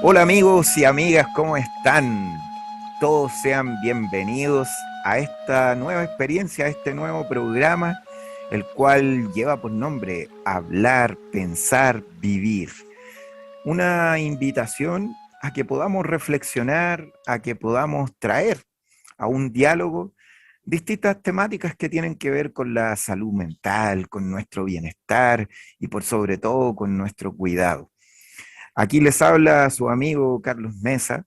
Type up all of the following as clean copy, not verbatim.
Hola amigos y amigas, ¿cómo están? Todos sean bienvenidos a esta nueva experiencia, a este nuevo programa, el cual lleva por nombre Hablar, Pensar, Vivir. Una invitación a que podamos reflexionar, a que podamos traer a un diálogo distintas temáticas que tienen que ver con la salud mental, con nuestro bienestar y por sobre todo con nuestro cuidado. Aquí les habla su amigo Carlos Mesa,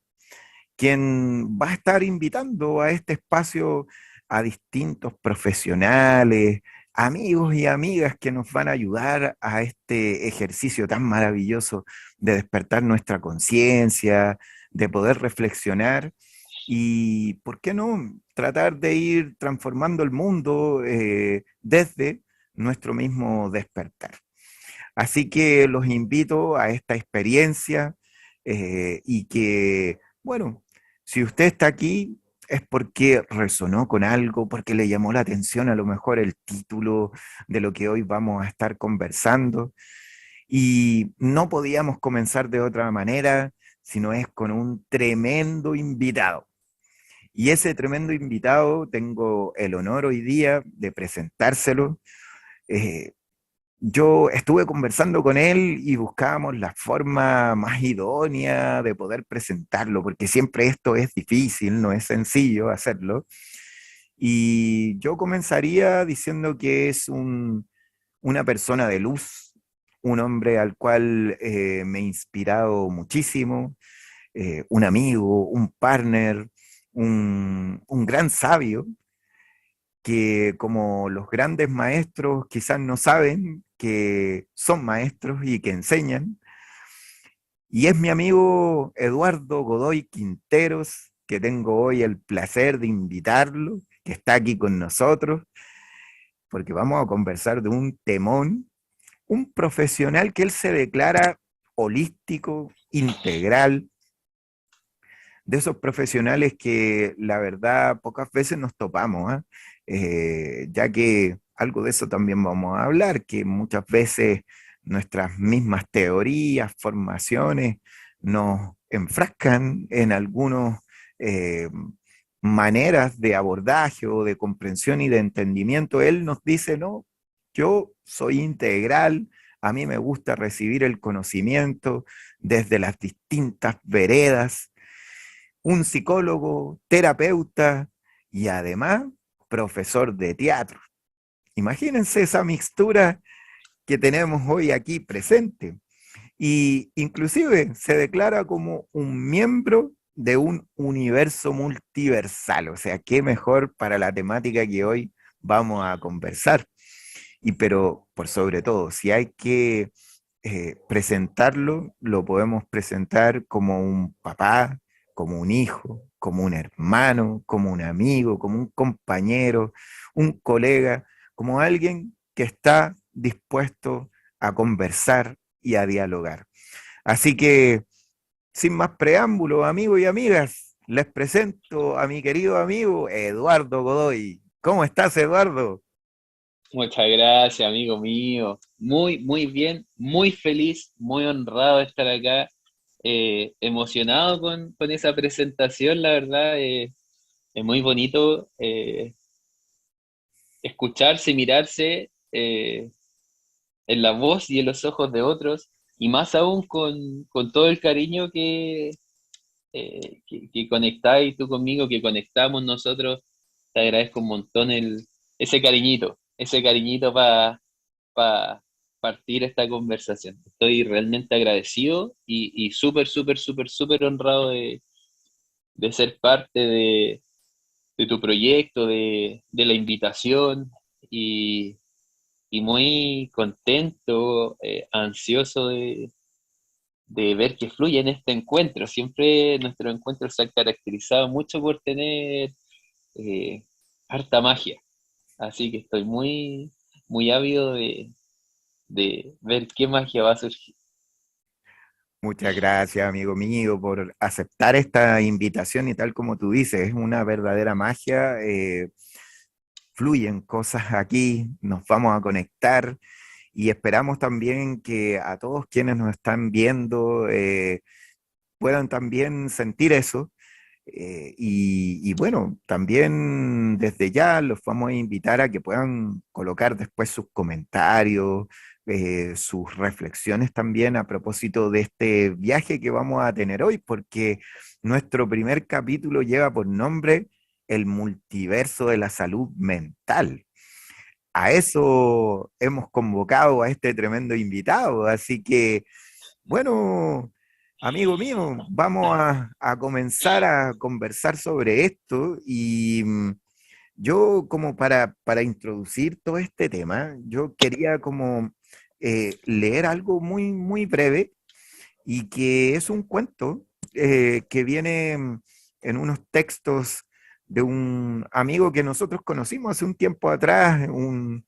quien va a estar invitando a este espacio a distintos profesionales, amigos y amigas que nos van a ayudar a este ejercicio tan maravilloso de despertar nuestra conciencia, de poder reflexionar y, ¿por qué no?, tratar de ir transformando el mundo desde nuestro mismo despertar. Así que los invito a esta experiencia y que, bueno, si usted está aquí es porque resonó con algo, porque le llamó la atención a lo mejor el título de lo que hoy vamos a estar conversando. Y no podíamos comenzar de otra manera, sino es con un tremendo invitado. Y ese tremendo invitado tengo el honor hoy día de presentárselo. Eh, yo estuve conversando con él y buscábamos la forma más idónea de poder presentarlo, porque siempre esto es difícil, no es sencillo hacerlo. Y yo comenzaría diciendo que es una persona de luz, un hombre al cual me he inspirado muchísimo, un amigo, un partner, un gran sabio que, como los grandes maestros quizás no saben que son maestros y que enseñan, y es mi amigo Eduardo Godoy Quinteros, que tengo hoy el placer de invitarlo, que está aquí con nosotros, porque vamos a conversar de un temón, un profesional que él se declara holístico, integral, de esos profesionales que la verdad pocas veces nos topamos, ¿eh? Ya que algo de eso también vamos a hablar, que muchas veces nuestras mismas teorías, formaciones, nos enfrascan en algunas maneras de abordaje o de comprensión y de entendimiento. Él nos dice, no, yo soy integral, a mí me gusta recibir el conocimiento desde las distintas veredas, un psicólogo, terapeuta y además profesor de teatro. Imagínense esa mixtura que tenemos hoy aquí presente. Y inclusive se declara como un miembro de un universo multiversal. O sea, qué mejor para la temática que hoy vamos a conversar. Y pero por sobre todo, si hay que presentarlo, lo podemos presentar como un papá, como un hijo, como un hermano, como un amigo, como un compañero, un colega, como alguien que está dispuesto a conversar y a dialogar. Así que, sin más preámbulos, amigos y amigas, les presento a mi querido amigo Eduardo Godoy. ¿Cómo estás, Eduardo? Muchas gracias, amigo mío. Muy bien, muy feliz, muy honrado de estar acá, emocionado con esa presentación, la verdad. Es muy bonito escucharse, mirarse en la voz y en los ojos de otros, y más aún con todo el cariño que conectáis tú conmigo, que conectamos nosotros. Te agradezco un montón ese cariñito para partir esta conversación. Estoy realmente agradecido y súper honrado de ser parte de tu proyecto, de la invitación y, y muy contento, ansioso de ver que fluye en este encuentro. Siempre nuestros encuentros se han caracterizado mucho por tener eh, harta magia, así que estoy muy ávido de ver qué magia va a surgir. Muchas gracias, amigo mío, por aceptar esta invitación y tal como tú dices, es una verdadera magia. Fluyen cosas aquí, nos vamos a conectar y esperamos también que a todos quienes nos están viendo puedan también sentir eso. Y bueno, también desde ya los vamos a invitar a que puedan colocar después sus comentarios, sus reflexiones también a propósito de este viaje que vamos a tener hoy, porque nuestro primer capítulo lleva por nombre El multiverso de la salud mental. A eso hemos convocado a este tremendo invitado, así que bueno, amigo mío, vamos a comenzar a conversar sobre esto y yo como para introducir todo este tema, yo quería como leer algo muy, muy breve y que es un cuento que viene en unos textos de un amigo que nosotros conocimos hace un tiempo atrás, un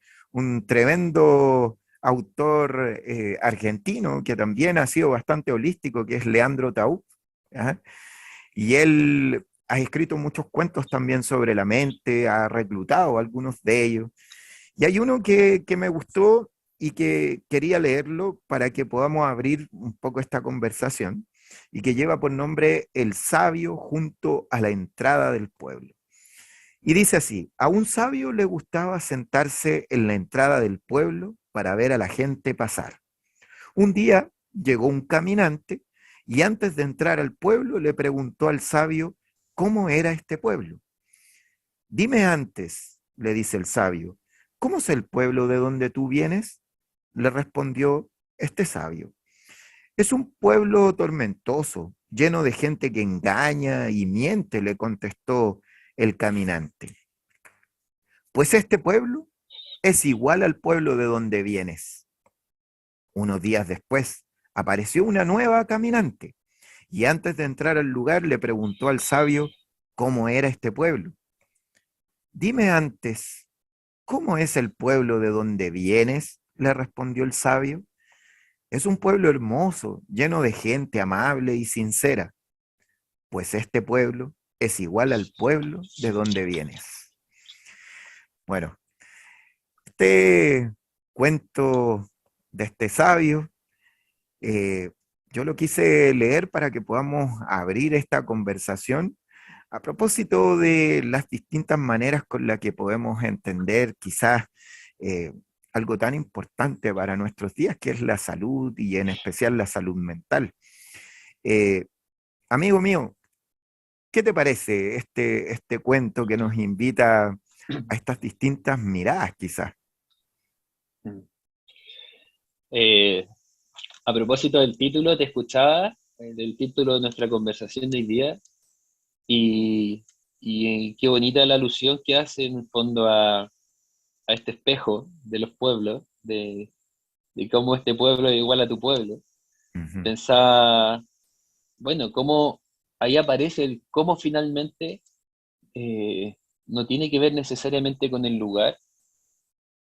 tremendo autor argentino que también ha sido bastante holístico, que es Leandro Taú, ¿ya? Y él ha escrito muchos cuentos también sobre la mente, ha reclutado algunos de ellos. Y hay uno que me gustó y que quería leerlo para que podamos abrir un poco esta conversación y que lleva por nombre El sabio junto a la entrada del pueblo. Y dice así, a un sabio le gustaba sentarse en la entrada del pueblo para ver a la gente pasar. Un día llegó un caminante y antes de entrar al pueblo le preguntó al sabio cómo era este pueblo. Dime antes, le dice el sabio, ¿cómo es el pueblo de donde tú vienes? Le respondió este sabio. Es un pueblo tormentoso, lleno de gente que engaña y miente, le contestó el caminante. Pues este pueblo es igual al pueblo de donde vienes. Unos días después apareció una nueva caminante y antes de entrar al lugar le preguntó al sabio cómo era este pueblo. Dime antes, ¿cómo es el pueblo de donde vienes? Le respondió el sabio. Es un pueblo hermoso, lleno de gente amable y sincera, pues este pueblo es igual al pueblo de donde vienes. Bueno, este cuento de este sabio, eh, yo lo quise leer para que podamos abrir esta conversación a propósito de las distintas maneras con las que podemos entender quizás eh, algo tan importante para nuestros días, que es la salud y en especial la salud mental. Eh, amigo mío, ¿qué te parece este cuento que nos invita a estas distintas miradas quizás? Eh, a propósito del título, te escuchaba, del título de nuestra conversación de hoy día, y, y qué bonita la alusión que hace en el fondo a este espejo de los pueblos, de cómo este pueblo es igual a tu pueblo. Ujú, Pensaba, bueno, cómo ahí aparece el cómo finalmente no tiene que ver necesariamente con el lugar,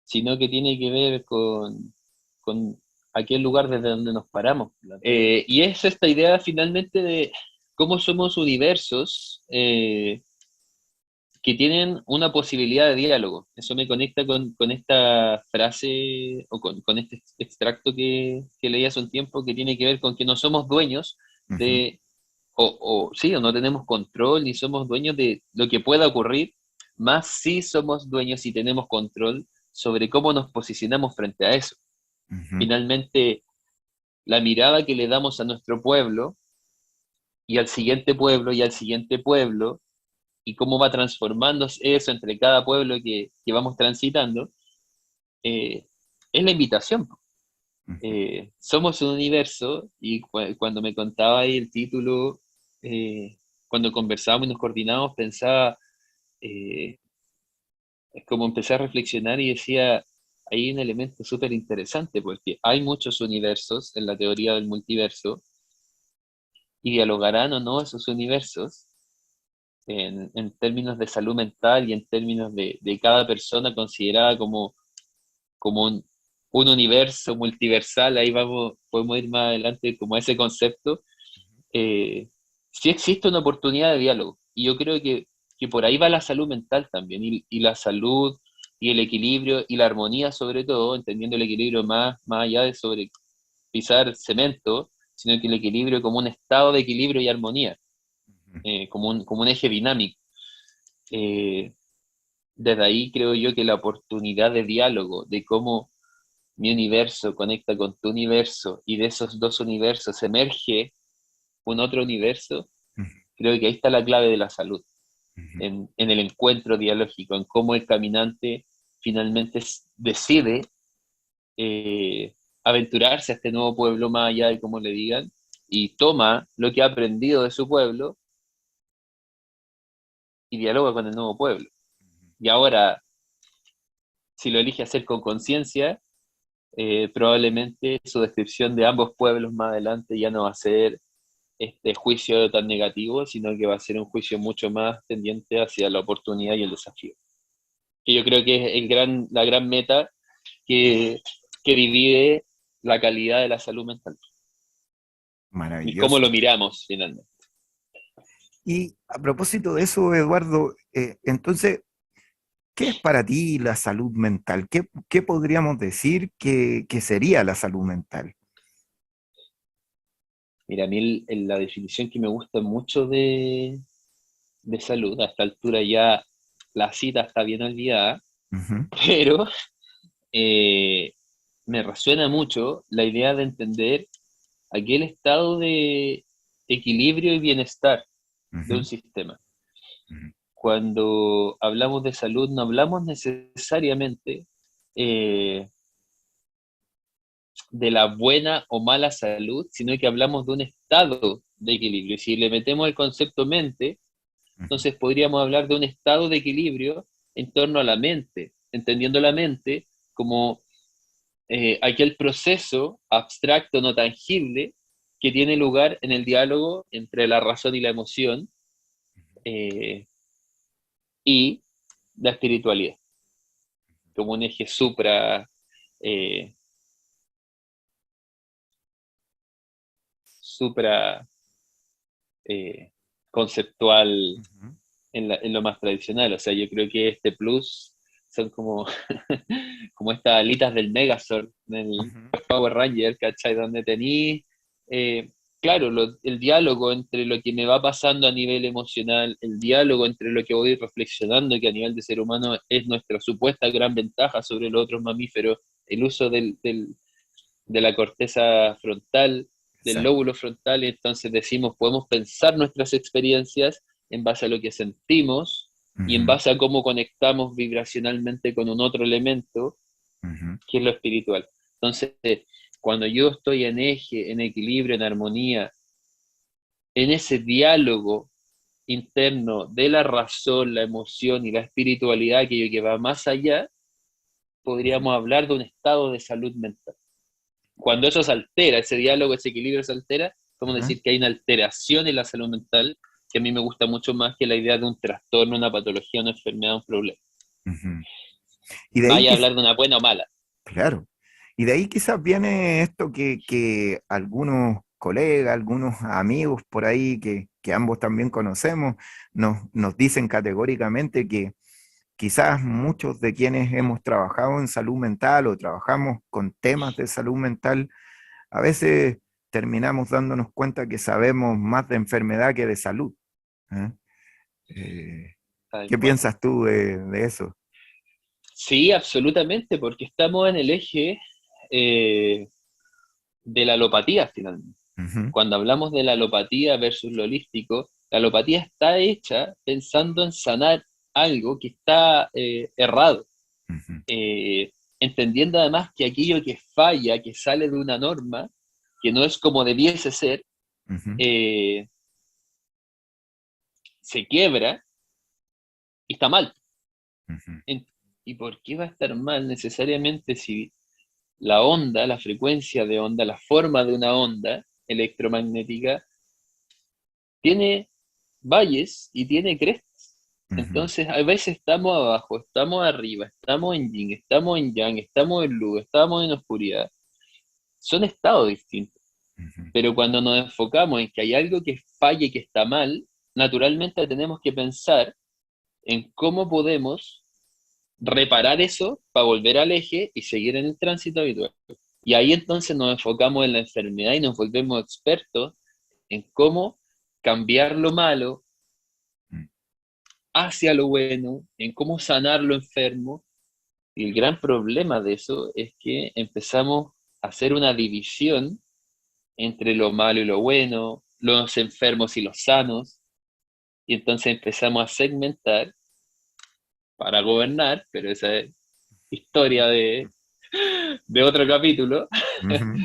sino que tiene que ver con aquel lugar desde donde nos paramos. Y es esta idea finalmente de cómo somos universos que tienen una posibilidad de diálogo. Eso me conecta con esta frase o con este extracto que leí hace un tiempo que tiene que ver con que no somos dueños ujú, de, sí, o no tenemos control ni somos dueños de lo que pueda ocurrir, más sí somos dueños y tenemos control sobre cómo nos posicionamos frente a eso. ujú, Finalmente, la mirada que le damos a nuestro pueblo y al siguiente pueblo y al siguiente pueblo, y cómo va transformándose eso entre cada pueblo que vamos transitando, eh, es la invitación. ujú. Somos un universo y cuando me contaba ahí el título, eh, cuando conversábamos y nos coordinábamos, pensaba, eh, es como empecé a reflexionar y decía, hay un elemento súper interesante porque hay muchos universos en la teoría del multiverso y dialogarán o no esos universos en términos de salud mental y en términos de cada persona considerada como un universo multiversal, ahí vamos, podemos ir más adelante como a ese concepto, sí existe una oportunidad de diálogo. Y yo creo que por ahí va la salud mental también, y la salud y el equilibrio y la armonía sobre todo, entendiendo el equilibrio más allá de sobre pisar cemento, sino que el equilibrio como un estado de equilibrio y armonía, como un eje dinámico. Eh, Desde ahí creo yo que la oportunidad de diálogo, de cómo mi universo conecta con tu universo y de esos dos universos emerge un otro universo, ujú, creo que ahí está la clave de la salud, ujú. en el encuentro dialógico, en cómo el caminante finalmente decide aventurarse a este nuevo pueblo más allá de cómo le digan, y toma lo que ha aprendido de su pueblo y dialoga con el nuevo pueblo. Y ahora, si lo elige hacer con conciencia, probablemente su descripción de ambos pueblos más adelante ya no va a ser este juicio tan negativo, sino que va a ser un juicio mucho más tendiente hacia la oportunidad y el desafío. Que yo creo que es la gran meta que, que divide la calidad de la salud mental y cómo Maravilloso. lo miramos finalmente. Y a propósito de eso, Eduardo, entonces, ¿qué es para ti la salud mental? ¿Qué podríamos decir que sería la salud mental? Mira, a mí la definición que me gusta mucho de salud, a esta altura ya la cita está bien olvidada, Ujú, pero eh, me resuena mucho la idea de entender aquel estado de equilibrio y bienestar de un ujú, sistema. ujú, Cuando hablamos de salud, no hablamos necesariamente eh, de la buena o mala salud, sino que hablamos de un estado de equilibrio. Si le metemos el concepto mente, ujú, entonces podríamos hablar de un estado de equilibrio en torno a la mente, entendiendo la mente como aquel proceso abstracto, no tangible, que tiene lugar en el diálogo entre la razón y la emoción eh, y la espiritualidad, como un eje eh, supra eh, conceptual ujú, en lo más tradicional. O sea, yo creo que este plus son como, como estas alitas del Megazord, del ujú, Power Ranger, ¿cachai? Donde tení, claro, el diálogo entre lo que me va pasando a nivel emocional, el diálogo entre lo que voy reflexionando, que a nivel de ser humano es nuestra supuesta gran ventaja sobre los otros mamíferos, el uso de la corteza frontal, del exacto. lóbulo frontal, y entonces decimos, podemos pensar nuestras experiencias en base a lo que sentimos y en Ujú, base a cómo conectamos vibracionalmente con un otro elemento, ujú, que es lo espiritual. Entonces, cuando yo estoy en eje, en equilibrio, en armonía, en ese diálogo interno de la razón, la emoción y la espiritualidad, aquello que va más allá, ujú, podríamos hablar de un estado de salud mental. Cuando eso se altera, ese diálogo, ese equilibrio se altera, podemos ujú, decir que hay una alteración en la salud mental que a mí me gusta mucho más que la idea de un trastorno, una patología, una enfermedad, un problema. ujú. Y de ahí, Vaya a hablar de una buena o mala. claro, y de ahí quizás viene esto que algunos colegas, algunos amigos por ahí que ambos también conocemos, nos dicen categóricamente que quizás muchos de quienes hemos trabajado en salud mental o trabajamos con temas de salud mental, a veces terminamos dándonos cuenta que sabemos más de enfermedad que de salud. ¿Eh? Eh, Tal ¿Qué cual. piensas tú de eso? Sí, absolutamente, porque estamos en el eje eh, de la alopatía finalmente. Ujú, Cuando hablamos de la alopatía versus lo holístico, la alopatía está hecha pensando en sanar algo que está errado, ujú, eh, entendiendo además que aquello que falla, que sale de una norma, que no es como debiese ser, ujú, eh, se quiebra y está mal. ujú, En- ¿Y por qué va a estar mal necesariamente si la onda, la frecuencia de onda, la forma de una onda electromagnética tiene valles y tiene crestas? ujú, Entonces, a veces estamos abajo, estamos arriba, estamos en yin, estamos en yang, estamos en luz, estamos en oscuridad. Son estados distintos. ujú, Pero cuando nos enfocamos en que hay algo que falle, que está mal, naturalmente tenemos que pensar en cómo podemos reparar eso para volver al eje y seguir en el tránsito habitual. Y ahí entonces nos enfocamos en la enfermedad y nos volvemos expertos en cómo cambiar lo malo hacia lo bueno, en cómo sanar lo enfermo. Y el gran problema de eso es que empezamos a hacer una división entre lo malo y lo bueno, los enfermos y los sanos, y entonces empezamos a segmentar para gobernar, pero esa es historia de otro capítulo. Ujú,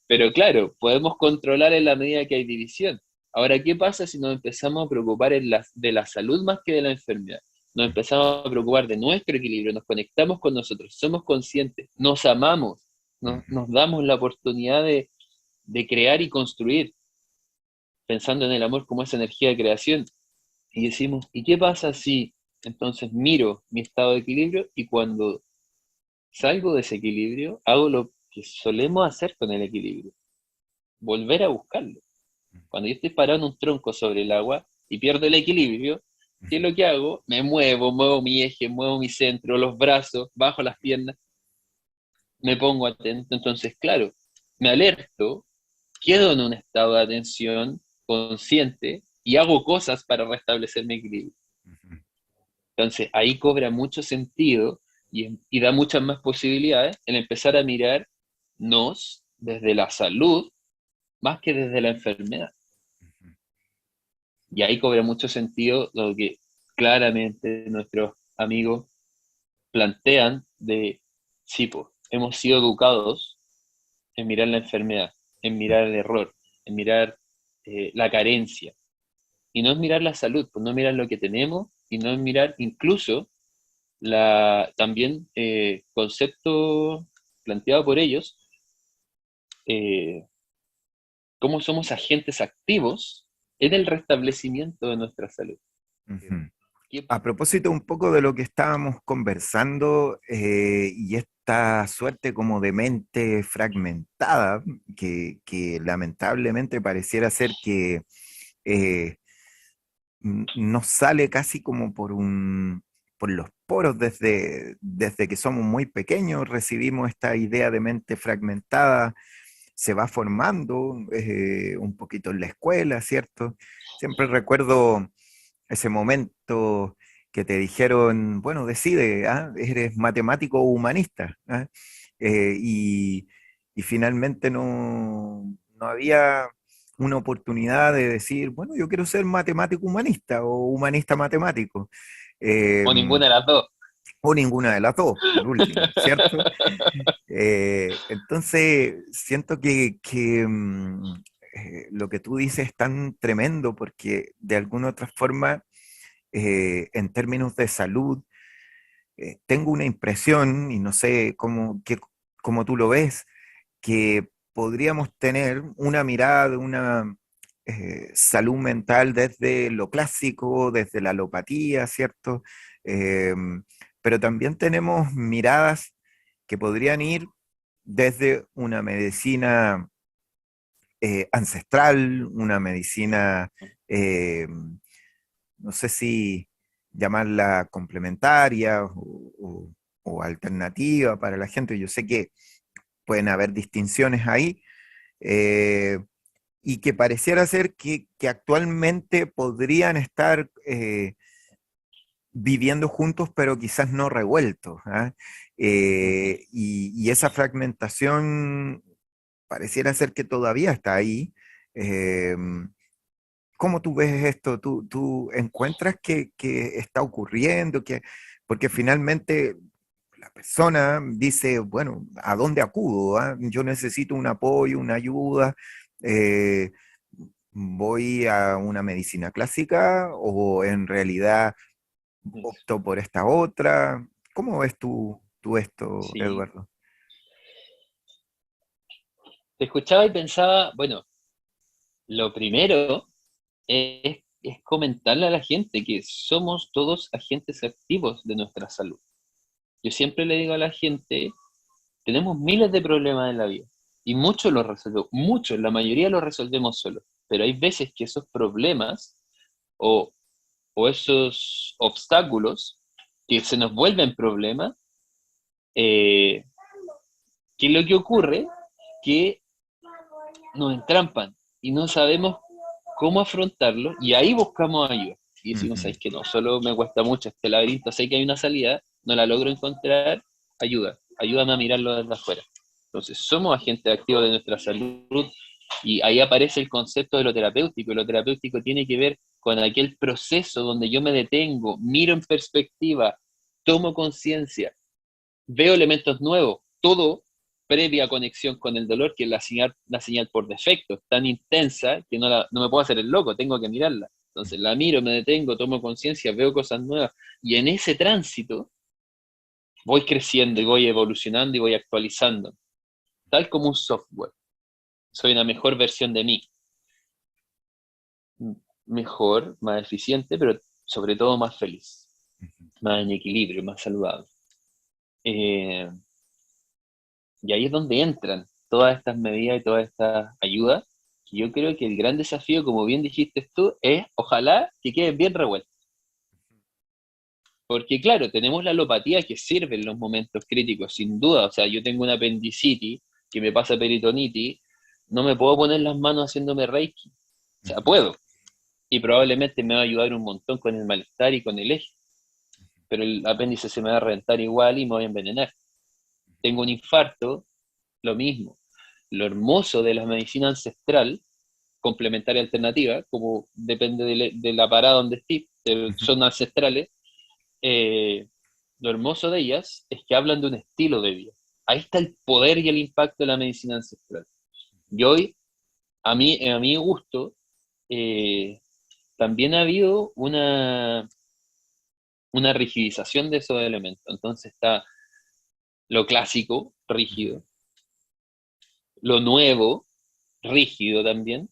Pero claro, podemos controlar en la medida que hay división. Ahora, ¿qué pasa si nos empezamos a preocupar de la salud más que de la enfermedad? Nos empezamos a preocupar de nuestro equilibrio, nos conectamos con nosotros, somos conscientes, nos amamos, ujú, nos damos la oportunidad de crear y construir, pensando en el amor como esa energía de creación. Y decimos, ¿y qué pasa si entonces miro mi estado de equilibrio y cuando salgo de ese equilibrio hago lo que solemos hacer con el equilibrio? Volver a buscarlo. Cuando yo estoy parado en un tronco sobre el agua y pierdo el equilibrio, ¿qué es ujú, lo que hago? Me muevo, muevo mi eje, muevo mi centro, los brazos, bajo las piernas, me pongo atento. Entonces, claro, me alerto, quedo en un estado de atención consciente y hago cosas para restablecer mi equilibrio. ujú. Entonces, ahí cobra mucho sentido y da muchas más posibilidades el empezar a mirarnos desde la salud más que desde la enfermedad. Y ahí cobra mucho sentido lo que claramente nuestros amigos plantean de, sí, pues, hemos sido educados en mirar la enfermedad, en mirar el error, en mirar la carencia. Y no es mirar la salud, pues no mirar lo que tenemos y no es mirar incluso también concepto planteado por ellos, eh, cómo somos agentes activos en el restablecimiento de nuestra salud. Ujú. ¿Qué? A propósito un poco de lo que estábamos conversando y esta suerte como de mente fragmentada que lamentablemente pareciera ser que eh, nos sale casi como por los poros desde que somos muy pequeños, recibimos esta idea de mente fragmentada, se va formando un poquito en la escuela, ¿cierto? Siempre recuerdo ese momento que te dijeron, bueno, decide, ¿ah? ¿Eres matemático o humanista? ¿Ah? Eh, y, y finalmente no había una oportunidad de decir, bueno, yo quiero ser matemático humanista o humanista matemático, eh, O ninguna de las dos. o ninguna de las dos, por último, ¿cierto? Entonces, siento que lo que tú dices es tan tremendo porque de alguna otra forma en términos de salud, tengo una impresión, y no sé cómo tú lo ves, que podríamos tener una mirada de una salud mental desde lo clásico, desde la alopatía, ¿cierto? Pero también tenemos miradas que podrían ir desde una medicina ancestral, una medicina eh, no sé si llamarla complementaria o alternativa para la gente. Yo sé que pueden haber distinciones ahí eh, y que pareciera ser que actualmente podrían estar viviendo juntos, pero quizás no revueltos. ¿Ah? Y esa fragmentación pareciera ser que todavía está ahí. Eh, ¿Cómo tú ves esto? ¿Tú encuentras que está ocurriendo? Porque finalmente la persona dice, bueno, ¿a dónde acudo? ¿Ah? Yo necesito un apoyo, una ayuda. eh, ¿Voy a una medicina clásica o en realidad opto por esta otra? ¿Cómo ves tú esto, Sí, Eduardo? te escuchaba y pensaba, bueno, lo primero es comentarle a la gente que somos todos agentes activos de nuestra salud. Yo siempre le digo a la gente, tenemos miles de problemas en la vida y muchos los resolvemos, muchos, la mayoría los resolvemos solos, pero hay veces que esos problemas o, o esos obstáculos que se nos vuelven problemas, eh, ¿qué es lo que ocurre? que nos entrampan y no sabemos cómo afrontarlo, y ahí buscamos ayuda. Y decimos, ¿sabes que no? Solo me cuesta mucho este laberinto, sé que hay una salida, no la logro encontrar, ayúdame a mirarlo desde afuera. Entonces, somos agentes activos de nuestra salud, y ahí aparece el concepto de lo terapéutico. Lo terapéutico tiene que ver con aquel proceso donde yo me detengo, miro en perspectiva, tomo conciencia, veo elementos nuevos, todo previa conexión con el dolor, que es la señal por defecto, tan intensa que no me puedo hacer el loco, tengo que mirarla. Entonces la miro, me detengo, tomo conciencia, veo cosas nuevas, y en ese tránsito voy creciendo y voy evolucionando y voy actualizando, tal como un software. Soy una mejor versión de mí, mejor, más eficiente, pero sobre todo más feliz, más en equilibrio, más saludable. Eh, y ahí es donde entran todas estas medidas y todas estas ayudas. Y yo creo que el gran desafío, como bien dijiste tú, es ojalá que queden bien revueltos. Porque claro, tenemos la alopatía que sirve en los momentos críticos, sin duda. O sea, yo tengo una apendicitis que me pasa peritonitis, no me puedo poner las manos haciéndome reiki. O sea, puedo. Y probablemente me va a ayudar un montón con el malestar y con el eje. Pero el apéndice se me va a reventar igual y me voy a envenenar. Tengo un infarto, lo mismo. Lo hermoso de la medicina ancestral, complementaria alternativa, como depende de la parada donde estés, son ancestrales, lo hermoso de ellas es que hablan de un estilo de vida. Ahí está el poder y el impacto de la medicina ancestral. Y hoy, a mi gusto, eh, también ha habido una rigidización de esos elementos. Entonces está lo clásico, rígido, lo nuevo, rígido también,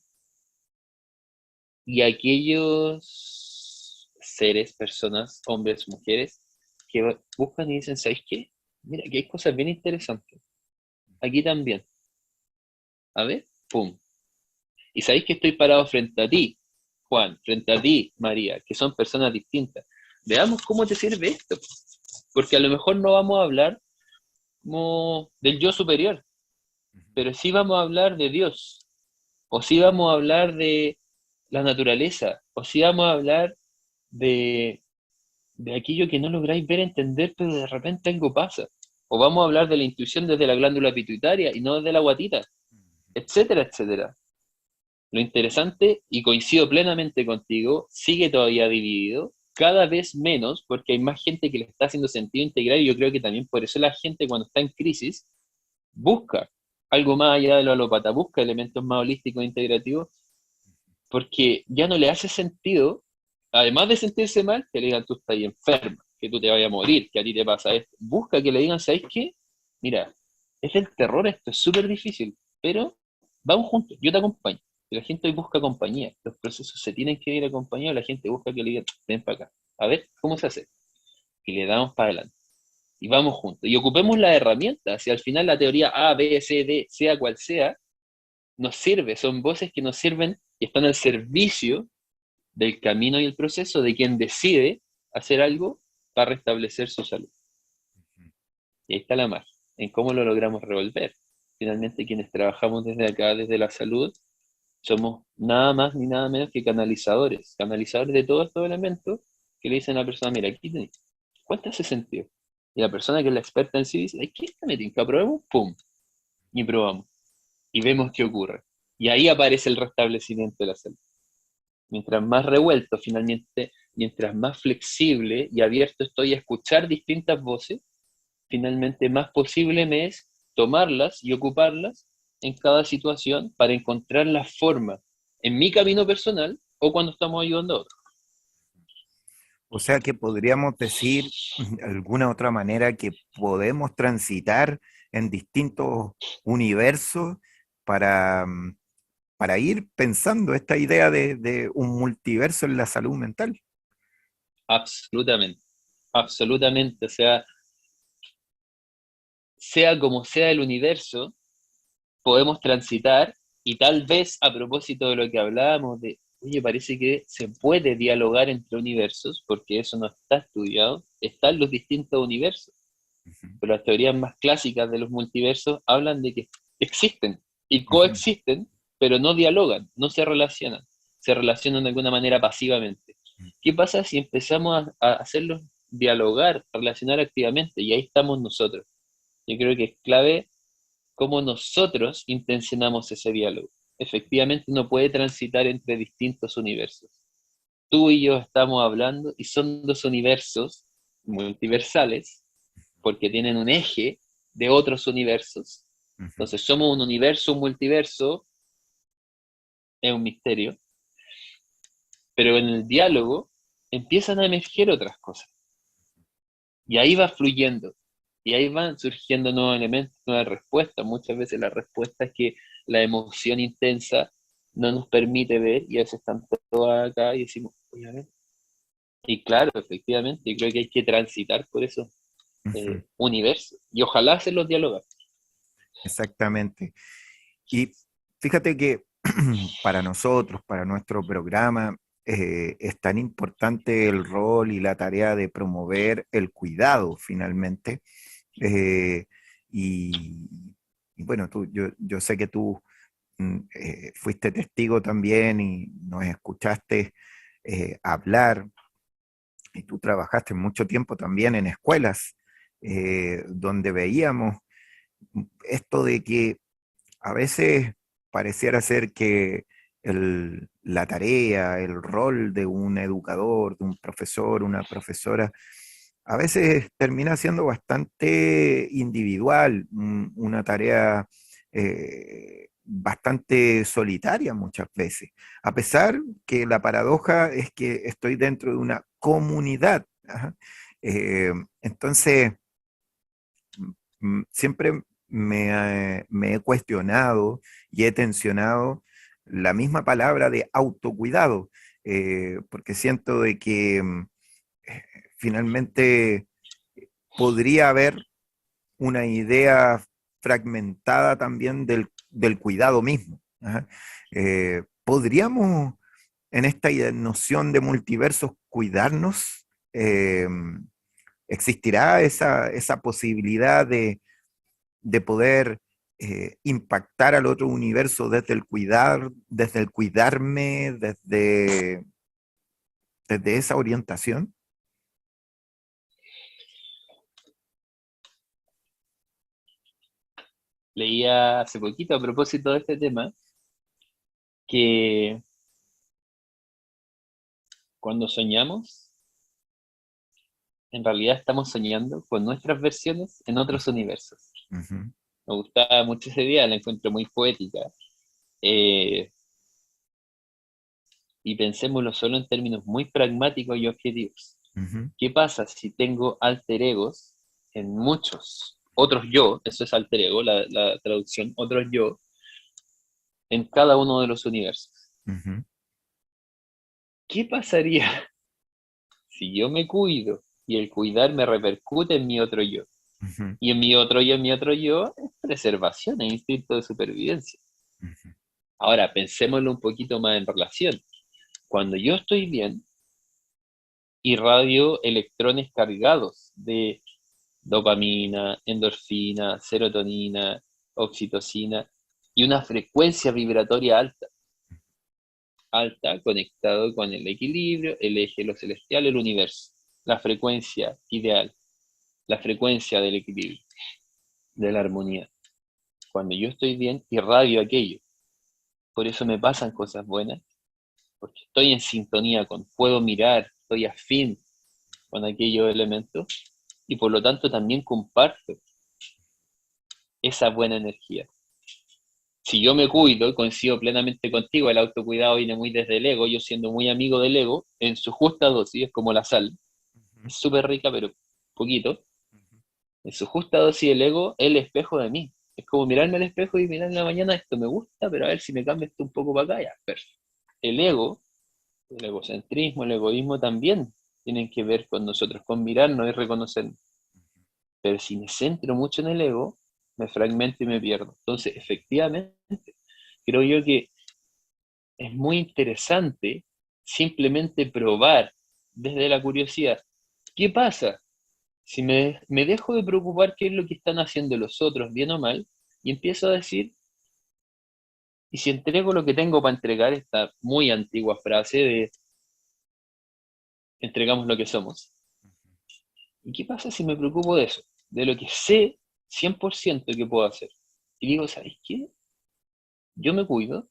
y aquellos seres, personas, hombres, mujeres, que buscan y dicen, ¿sabes qué? Mira, que hay cosas bien interesantes. Aquí también. A ver, pum. Y sabéis que estoy parado frente a ti, Juan, frente a ti, María, que son personas distintas. Veamos cómo te sirve esto. Porque a lo mejor no vamos a hablar como del yo superior, pero sí vamos a hablar de Dios, o sí vamos a hablar de la naturaleza, o sí vamos a hablar de, de aquello que no lográis ver, entender, pero de repente algo pasa. O vamos a hablar de la intuición desde la glándula pituitaria y no desde la guatita, etcétera, etcétera. Lo interesante, y coincido plenamente contigo, sigue todavía dividido, cada vez menos, porque hay más gente que le está haciendo sentido integral, y yo creo que también por eso la gente cuando está en crisis busca algo más allá de lo alópata, busca elementos más holísticos e integrativos, porque ya no le hace sentido, además de sentirse mal, que le digan tú estás ahí enferma, que tú te vayas a morir, que a ti te pasa esto. Busca que le digan, ¿sabes qué? Mira, es el terror esto, es súper difícil, pero vamos juntos, yo te acompaño. Y la gente hoy busca compañía, los procesos se tienen que ir acompañados, la gente busca que le digan, ven para acá, a ver, ¿cómo se hace? Y le damos para adelante. Y vamos juntos. Y ocupemos la herramienta, si al final la teoría A, B, C, D, sea cual sea, nos sirve, son voces que nos sirven y están al servicio del camino y el proceso de quien decide hacer algo para restablecer su salud. Y ahí está la magia, en cómo lo logramos revolver. Finalmente, quienes trabajamos desde acá, desde la salud, somos nada más ni nada menos que canalizadores de todos estos elementos que le dicen a la persona, mira, aquí tenés, ¿cuánto hace sentido? Y la persona que es la experta en sí dice, ay, ¿qué me tinca? ¿Probemos? ¡Pum! Y probamos. Y vemos qué ocurre. Y ahí aparece el restablecimiento de la salud. Mientras más revuelto, finalmente, mientras más flexible y abierto estoy a escuchar distintas voces, finalmente más posible me es tomarlas y ocuparlas en cada situación para encontrar la forma en mi camino personal o cuando estamos ayudando a otros. O sea que podríamos decir de alguna otra manera que podemos transitar en distintos universos para, para ir pensando esta idea de un multiverso en la salud mental. Absolutamente, absolutamente. O sea como sea el universo, podemos transitar, y tal vez a propósito de lo que hablábamos de, oye, parece que se puede dialogar entre universos, porque eso no está estudiado, están los distintos universos, Ujú. pero las teorías más clásicas de los multiversos hablan de que existen y ujú, coexisten, pero no dialogan, no se relacionan de alguna manera pasivamente. ¿Qué pasa si empezamos a hacerlos dialogar, relacionar activamente? Y ahí estamos nosotros. Yo creo que es clave cómo nosotros intencionamos ese diálogo. Efectivamente, uno puede transitar entre distintos universos. Tú y yo estamos hablando y son dos universos multiversales porque tienen un eje de otros universos. ujú. Entonces somos un universo, un multiverso, es un misterio, pero en el diálogo empiezan a emerger otras cosas. Y ahí va fluyendo. Y ahí van surgiendo nuevos elementos, nuevas respuestas. Muchas veces la respuesta es que la emoción intensa no nos permite ver y a veces están todas acá y decimos, oye, a ver. Y claro, efectivamente, yo creo que hay que transitar por esos Ujú. universos y ojalá hacerlos dialogar. Exactamente. Y fíjate que para nosotros, para nuestro programa, es tan importante el rol y la tarea de promover el cuidado finalmente. Eh, y, y bueno, yo sé que tú fuiste testigo también y nos escuchaste hablar, y tú trabajaste mucho tiempo también en escuelas, donde veíamos esto de que a veces pareciera ser que la tarea, el rol de un educador, de un profesor, una profesora, a veces termina siendo bastante individual, una tarea bastante solitaria muchas veces, a pesar que la paradoja es que estoy dentro de una comunidad. Ajá. Eh, entonces, siempre me he cuestionado y he tensionado la misma palabra de autocuidado, porque siento de que eh, finalmente podría haber una idea fragmentada también del cuidado mismo. Ajá. ¿Podríamos en esta noción de multiversos cuidarnos? ¿Existirá esa posibilidad de poder impactar al otro universo desde el cuidar, desde el cuidarme, desde esa orientación? Leía hace poquito a propósito de este tema que cuando soñamos, en realidad estamos soñando con nuestras versiones en otros universos. Ujú, Me gustaba mucho esa idea, la encuentro muy poética. Eh, y pensémoslo solo en términos muy pragmáticos y objetivos. ujú, ¿Qué pasa si tengo alter egos en muchos otros yo? Eso es alter ego, la traducción, otros yo, en cada uno de los universos. ujú, ¿Qué pasaría si yo me cuido y el cuidar me repercute en mi otro yo? ujú, Y en mi otro yo, es preservación, es instinto de supervivencia. ujú, Ahora, pensémoslo un poquito más en relación. Cuando yo estoy bien, irradio electrones cargados de dopamina, endorfina, serotonina, oxitocina y una frecuencia vibratoria alta, alta conectado con el equilibrio, el eje, lo celestial, el universo, la frecuencia ideal, la frecuencia del equilibrio, de la armonía. Cuando yo estoy bien, irradio aquello. Por eso me pasan cosas buenas, porque estoy en sintonía con, puedo mirar, estoy afín con aquellos elementos y por lo tanto también comparto esa buena energía. Si yo me cuido y coincido plenamente contigo, el autocuidado viene muy desde el ego, yo siendo muy amigo del ego, en su justa dosis, es como la sal, ujú, es súper rica, pero poquito, ujú, en su justa dosis el ego es el espejo de mí. Es como mirarme al espejo y mirar en la mañana, esto me gusta, pero a ver si me cambia esto un poco para acá, ya, perfecto. El ego, el egocentrismo, el egoísmo también tienen que ver con nosotros, con mirarnos y reconocernos. Pero si me centro mucho en el ego, me fragmento y me pierdo. Entonces, efectivamente, creo yo que es muy interesante simplemente probar desde la curiosidad. ¿Qué pasa? Si me dejo de preocupar qué es lo que están haciendo los otros, bien o mal, Y empiezo a decir, y si entrego lo que tengo para entregar, esta muy antigua frase de entregamos lo que somos. ¿Y qué pasa si me preocupo de eso? De lo que sé 100% que puedo hacer. Y digo, ¿sabes qué? Yo me cuido,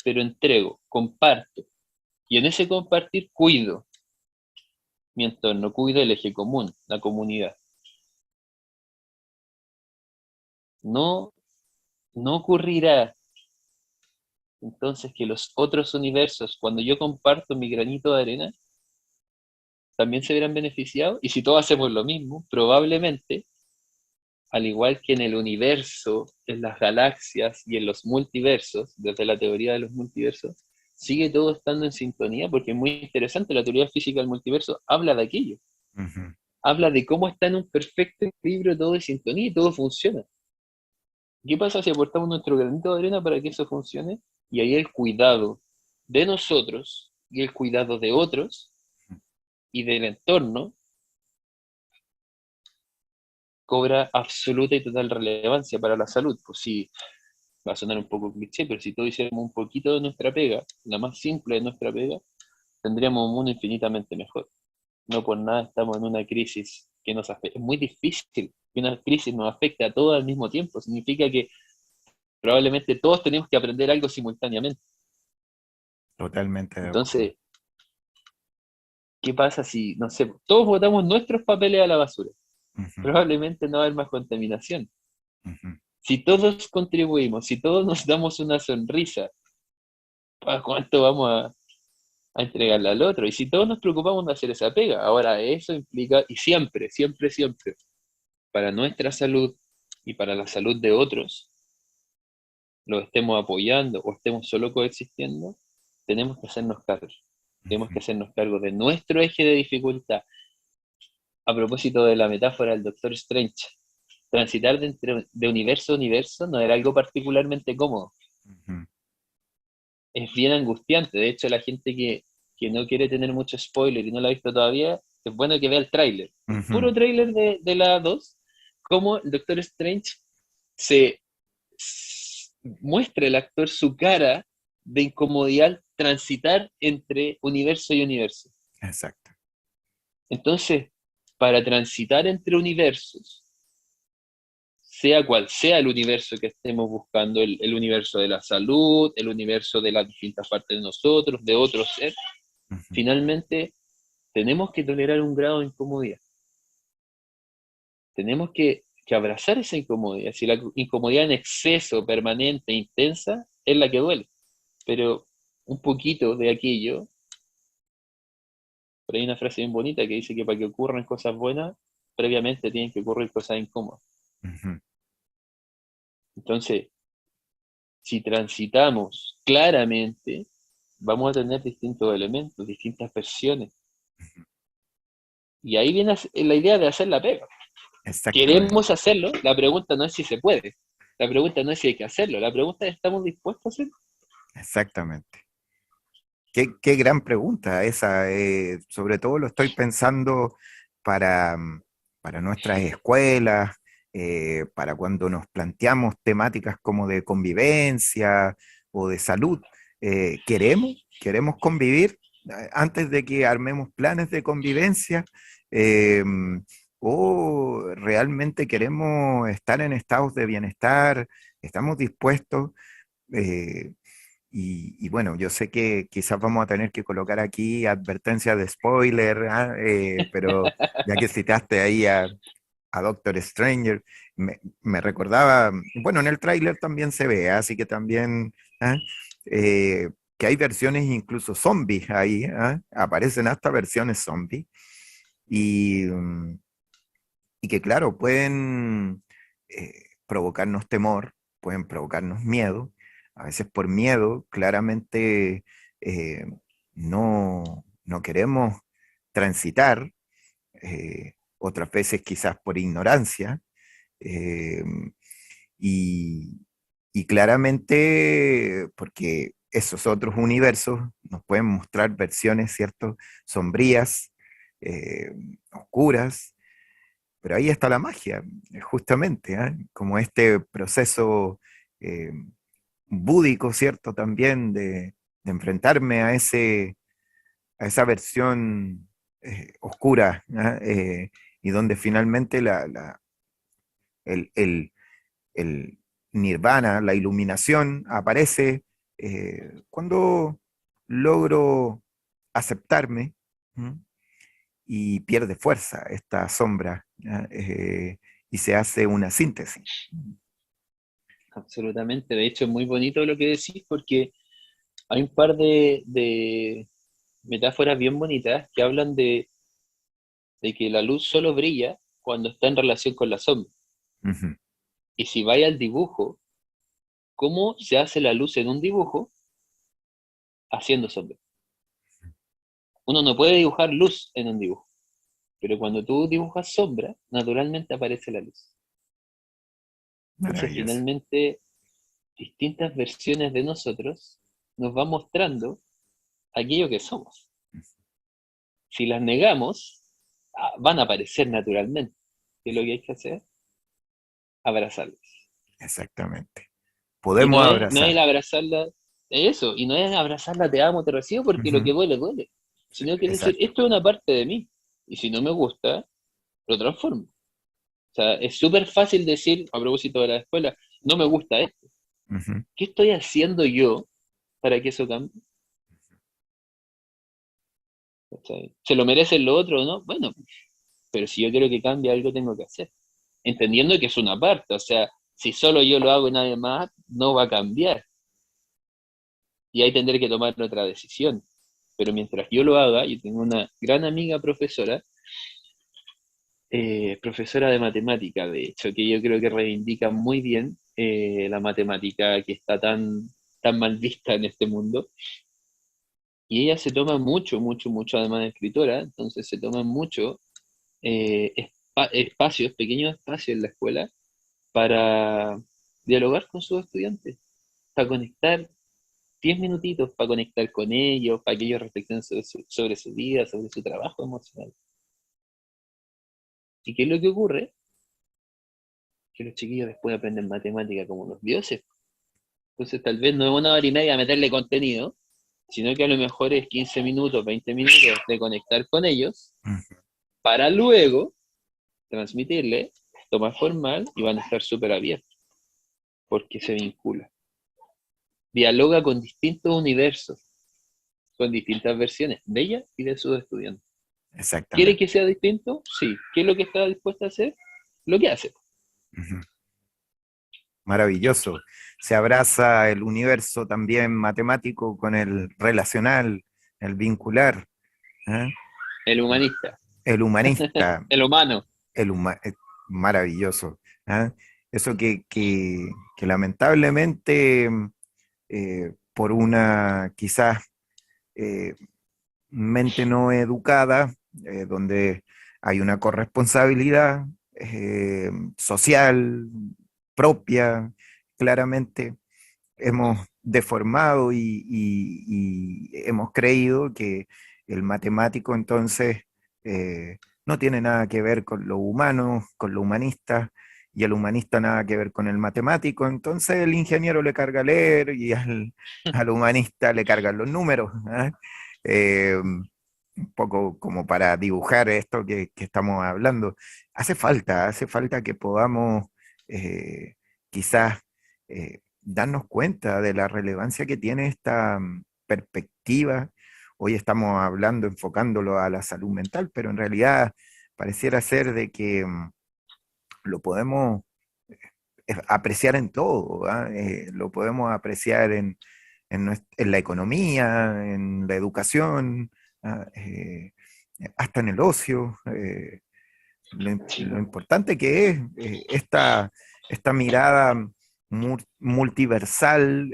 pero entrego, comparto. Y en ese compartir cuido mi entorno, cuido el eje común, la comunidad. No, no ocurrirá entonces que los otros universos, cuando yo comparto mi granito de arena, también se verán beneficiados. Y si todos hacemos lo mismo, probablemente, al igual que en el universo, en las galaxias y en los multiversos, desde la teoría de los multiversos, sigue todo estando en sintonía, porque es muy interesante, la teoría física del multiverso habla de aquello, Ujú. habla de cómo está en un perfecto equilibrio todo de sintonía y todo funciona. ¿Qué pasa si aportamos nuestro granito de arena para que eso funcione? Y ahí el cuidado de nosotros y el cuidado de otros y del entorno cobra absoluta y total relevancia para la salud. Pues sí, va a sonar un poco cliché, pero si todos hiciéramos un poquito de nuestra pega, la más simple de nuestra pega, tendríamos un mundo infinitamente mejor. No por nada estamos en una crisis que nos afecta. Es muy difícil que una crisis nos afecte a todos al mismo tiempo. Significa que probablemente todos tenemos que aprender algo simultáneamente. Totalmente de acuerdo. Entonces, ¿qué pasa si, no sé, todos botamos nuestros papeles a la basura? Ujú, Probablemente no va a haber más contaminación. ujú. Si todos contribuimos, si todos nos damos una sonrisa, ¿para cuánto vamos a entregarle al otro? Y si todos nos preocupamos de hacer esa pega, ahora eso implica, y siempre, siempre, siempre, para nuestra salud y para la salud de otros, lo estemos apoyando o estemos solo coexistiendo, tenemos que hacernos cargo. Tenemos que Ujú. hacernos cargo de nuestro eje de dificultad. A propósito de la metáfora del Doctor Strange, transitar de universo a universo no era algo particularmente cómodo. Ujú. Es bien angustiante. De hecho, la gente que no quiere tener mucho spoiler y no lo ha visto todavía, es bueno que vea el tráiler. El Ujú. puro tráiler de la 2, cómo el Doctor Strange se muestra el actor su cara de incomodidad al transitar entre universo y universo. Exacto. Entonces, para transitar entre universos, sea cual sea el universo que estemos buscando, el universo de la salud, el universo de las distintas partes de nosotros, de otros seres, Ujú. finalmente tenemos que tolerar un grado de incomodidad. Tenemos que abrazar esa incomodidad. Si la incomodidad en exceso, permanente, intensa, es la que duele. Pero un poquito de aquello, por ahí hay una frase bien bonita que dice que para que ocurran cosas buenas, previamente tienen que ocurrir cosas incómodas. Ujú. Entonces, si transitamos claramente, vamos a tener distintos elementos, distintas versiones. Y ahí viene la idea de hacer la pega. Exactamente. Queremos hacerlo, la pregunta no es si se puede, la pregunta no es si hay que hacerlo, la pregunta es ¿estamos dispuestos a hacerlo? Exactamente. Qué gran pregunta esa. Sobre todo lo estoy pensando para, para nuestras escuelas, para cuando nos planteamos temáticas como de convivencia o de salud. ¿Queremos convivir antes de que armemos planes de convivencia? Eh, ¿O realmente queremos estar en estados de bienestar? ¿Estamos dispuestos? Eh, y bueno, yo sé que quizás vamos a tener que colocar aquí advertencia de spoiler, ¿ah? Pero ya que citaste ahí a Doctor Stranger, me recordaba, bueno, en el tráiler también se ve, así que también, ¿ah? Que hay versiones incluso zombies ahí, ¿ah? Aparecen hasta versiones zombies, y, y que claro, pueden provocarnos temor, pueden provocarnos miedo. A veces por miedo, claramente eh, no queremos transitar, otras veces quizás por ignorancia, eh, y, y claramente porque esos otros universos nos pueden mostrar versiones, ¿cierto?, sombrías, eh, oscuras, pero ahí está la magia, justamente, ¿ah? Como este proceso eh, búdico, ¿cierto? También de enfrentarme a esa versión oscura, ¿ah? Y donde finalmente el, el- el nirvana, la iluminación, aparece cuando logro aceptarme. ¿Mm? Y pierde fuerza esta sombra, ¿ya? Y se hace una síntesis. Absolutamente. De hecho, es muy bonito lo que decís porque hay un par de metáforas bien bonitas que hablan de que la luz solo brilla cuando está en relación con la sombra. Ujú. Y si vaya al dibujo, ¿cómo se hace la luz en un dibujo? Haciendo sombra. Uno no puede dibujar luz en un dibujo, pero cuando tú dibujas sombra, naturalmente aparece la luz. Entonces, Maravilloso. finalmente, distintas versiones de nosotros nos van mostrando aquello que somos. Si las negamos, van a aparecer naturalmente. ¿Qué es lo que hay que hacer? Abrazarlas. Exactamente. Y Podemos no es abrazar. el abrazarla, eso, y no es abrazarla, te amo, te recibo, porque lo Ujú. que duele, duele. Sino que es decir, Exacto. esto es una parte de mí, y si no me gusta, lo transformo. O sea, es súper fácil decir, a propósito de la escuela, no me gusta esto. Ujú. ¿Qué estoy haciendo yo para que eso cambie? ¿Cachai? ¿Se lo merece lo otro o no? Bueno, pero si yo quiero que cambie, algo tengo que hacer. Entendiendo que es una parte, o sea, si solo yo lo hago y nadie más, no va a cambiar. Y ahí tendré que tomar otra decisión. Pero mientras yo lo haga, yo tengo una gran amiga profesora, profesora de matemática, de hecho, que yo creo que reivindica muy bien la matemática que está tan mal vista en este mundo. Y ella se toma mucho, mucho, mucho, además de escritora, entonces se toma mucho espacios, pequeños espacios en la escuela para dialogar con sus estudiantes, para conectar 10 minutitos, para conectar con ellos, para que ellos reflexionen sobre su vida, sobre su trabajo emocional. ¿Y qué es lo que ocurre? Que los chiquillos después aprenden matemática como los dioses. Entonces tal vez no es una hora y media meterle contenido, sino que a lo mejor es 15 minutos, 20 minutos de conectar con ellos, Ujú. para luego transmitirle, tomar formal y van a estar súper abiertos, porque se vincula. Dialoga con distintos universos, con distintas versiones de ella y de sus estudiantes. ¿Quiere que Exactamente. sea distinto? Sí. ¿Qué es lo que está dispuesta a hacer? Lo que hace. Ujú. Maravilloso. Se abraza el universo también matemático con el relacional, el vincular, ¿ah? El humanista, El humanista, el humano. el maravilloso, ¿ah? Eso que lamentablemente por una quizás eh, mente no educada, donde hay una corresponsabilidad social propia, claramente hemos deformado y hemos creído que el matemático entonces no tiene nada que ver con lo humano, con lo humanista, y el humanista nada que ver con el matemático, entonces el ingeniero le carga leer y al humanista le cargan los números. ¿Ah? Un poco como para dibujar esto que estamos hablando. Hace falta que podamos quizás darnos cuenta de la relevancia que tiene esta perspectiva. Hoy estamos hablando, enfocándolo a la salud mental, pero en realidad pareciera ser de que lo podemos apreciar en todo, ¿ah? Lo podemos apreciar en la economía, en la educación, ¿ah? Hasta en el ocio. Lo importante que es esta mirada multiversal,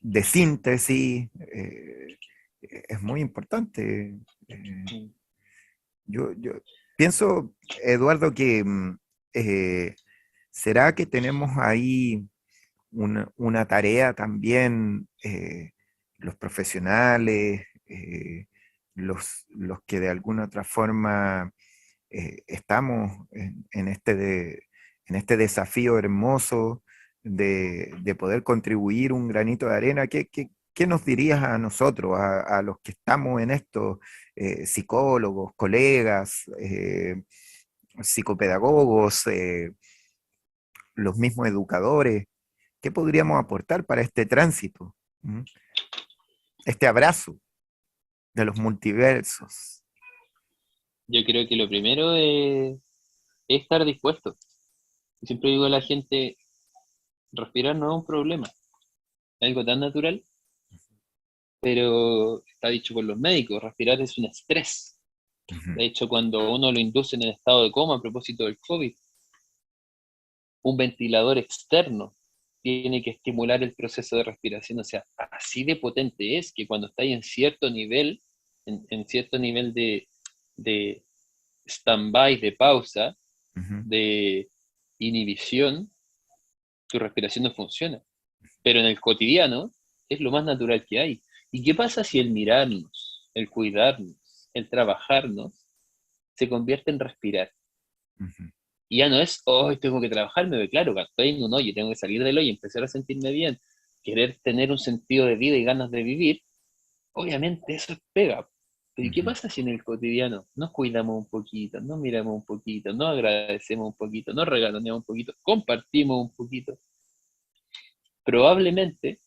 de síntesis, es muy importante. Eh, yo pienso, Eduardo, que eh, ¿será que tenemos ahí una tarea también, los profesionales, los que de alguna otra forma estamos en este desafío hermoso de poder contribuir un granito de arena. ¿Qué nos dirías a nosotros, a los que estamos en esto, psicólogos, colegas, psicopedagogos, los mismos educadores? ¿Qué podríamos aportar para este tránsito? ¿Mm? Este abrazo de los multiversos. Yo creo que lo primero es estar dispuesto. Siempre digo a la gente, respirar no es un problema, es algo tan natural, pero está dicho por los médicos, respirar es un estrés. Ujú, De hecho, cuando uno lo induce en el estado de coma a propósito del COVID, un ventilador externo tiene que estimular el proceso de respiración. O sea, así de potente es que cuando estáis en cierto nivel, en cierto nivel de stand-by, de pausa, ujú, de inhibición, tu respiración no funciona. Pero en el cotidiano es lo más natural que hay. ¿Y qué pasa si el mirarnos, el cuidarnos, el trabajarnos, se convierte en respirar? ujú, Y ya no es, hoy tengo que trabajarme, porque claro, cuando estoy en un hoyo, tengo que salir del hoyo y empezar a sentirme bien, querer tener un sentido de vida y ganas de vivir, obviamente eso es pega. Pero ¿y qué ujú. pasa si en el cotidiano nos cuidamos un poquito, nos miramos un poquito, nos agradecemos un poquito, nos regaloneamos un poquito, compartimos un poquito? Probablemente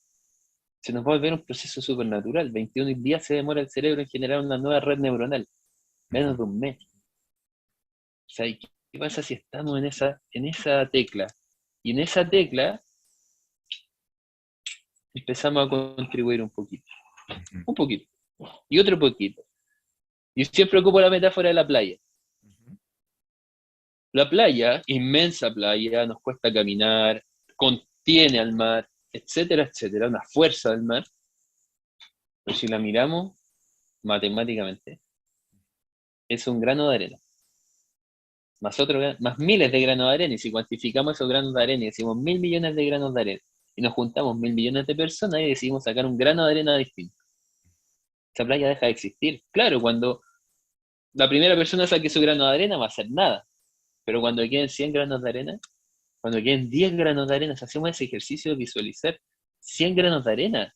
se nos va a volver un proceso supernatural. 21 días se demora el cerebro en generar una nueva red neuronal, menos Ujú, de un mes. O sea, ¿y qué pasa si estamos en esa tecla? Y en esa tecla empezamos a contribuir ujú, un poquito, y otro poquito. Yo siempre ocupo la metáfora de la playa. ujú. La playa, inmensa playa, nos cuesta caminar, contiene al mar, etcétera, etcétera, una fuerza del mar, pero si la miramos matemáticamente, es un grano de arena, más miles de granos de arena, y si cuantificamos esos granos de arena y decimos 1.000 millones de granos de arena, y nos juntamos 1.000 millones de personas y decidimos sacar un grano de arena distinto, esa playa deja de existir. Claro, cuando la primera persona saque su grano de arena va a hacer nada, pero cuando queden 100 granos de arena, cuando queden 10 granos de arena, si hacemos ese ejercicio de visualizar 100 granos de arena,